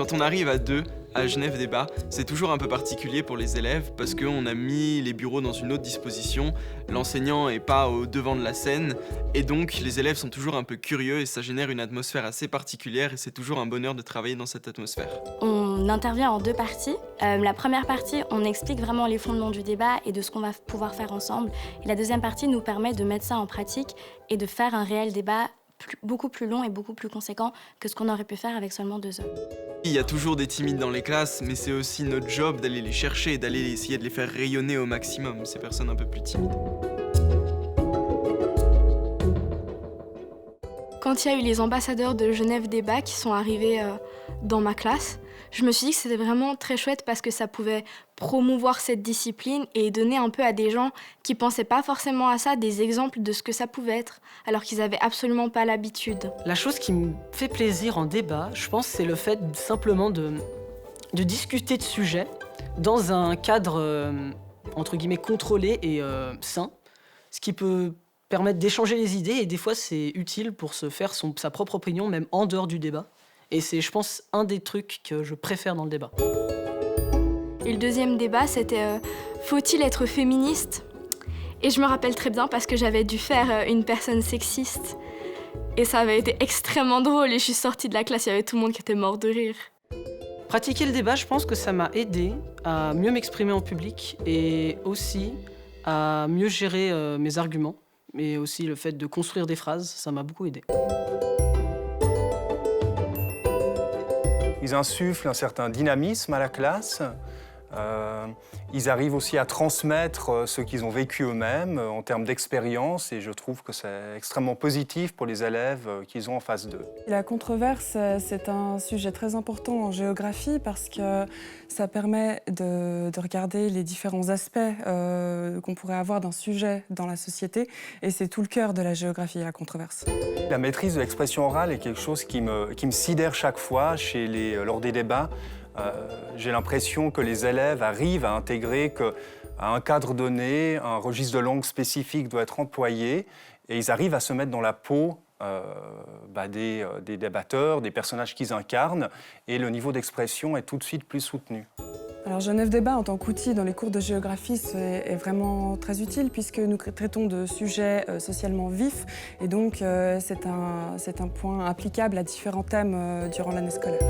Quand on arrive à 2 à Genève Débat, c'est toujours un peu particulier pour les élèves parce qu'on a mis les bureaux dans une autre disposition, l'enseignant est pas au devant de la scène et donc les élèves sont toujours un peu curieux et ça génère une atmosphère assez particulière et c'est toujours un bonheur de travailler dans cette atmosphère. On intervient en 2 parties. La première partie, on explique vraiment les fondements du débat et de ce qu'on va pouvoir faire ensemble. Et la deuxième partie nous permet de mettre ça en pratique et de faire un réel débat beaucoup plus long et beaucoup plus conséquent que ce qu'on aurait pu faire avec seulement 2 heures. Il y a toujours des timides dans les classes, mais c'est aussi notre job d'aller les chercher et d'aller essayer de les faire rayonner au maximum, ces personnes un peu plus timides. Quand il y a eu les ambassadeurs de Genève Débat qui sont arrivés dans ma classe, je me suis dit que c'était vraiment très chouette parce que ça pouvait promouvoir cette discipline et donner un peu à des gens qui pensaient pas forcément à ça des exemples de ce que ça pouvait être, alors qu'ils avaient absolument pas l'habitude. La chose qui me fait plaisir en débat, je pense, c'est le fait simplement de discuter de sujets dans un cadre, entre guillemets, contrôlé et sain, ce qui peut permettre d'échanger les idées et des fois c'est utile pour se faire sa propre opinion, même en dehors du débat. Et c'est, je pense, un des trucs que je préfère dans le débat. Et le deuxième débat, c'était faut-il être féministe ? Et je me rappelle très bien parce que j'avais dû faire une personne sexiste. Et ça avait été extrêmement drôle et je suis sortie de la classe, il y avait tout le monde qui était mort de rire. Pratiquer le débat, je pense que ça m'a aidé à mieux m'exprimer en public et aussi à mieux gérer mes arguments. Mais aussi le fait de construire des phrases, ça m'a beaucoup aidé. Ils insufflent un certain dynamisme à la classe. Ils arrivent aussi à transmettre ce qu'ils ont vécu eux-mêmes en termes d'expérience et je trouve que c'est extrêmement positif pour les élèves qu'ils ont en face d'eux. La controverse, c'est un sujet très important en géographie parce que ça permet de regarder les différents aspects qu'on pourrait avoir d'un sujet dans la société et c'est tout le cœur de la géographie, la controverse. La maîtrise de l'expression orale est quelque chose qui me sidère chaque fois lors des débats. J'ai l'impression que les élèves arrivent à intégrer qu'à un cadre donné, un registre de langue spécifique doit être employé et ils arrivent à se mettre dans la peau des débatteurs, des personnages qu'ils incarnent et le niveau d'expression est tout de suite plus soutenu. Alors Genève Débat en tant qu'outil dans les cours de géographie est vraiment très utile puisque nous traitons de sujets socialement vifs et donc c'est un point applicable à différents thèmes durant l'année scolaire.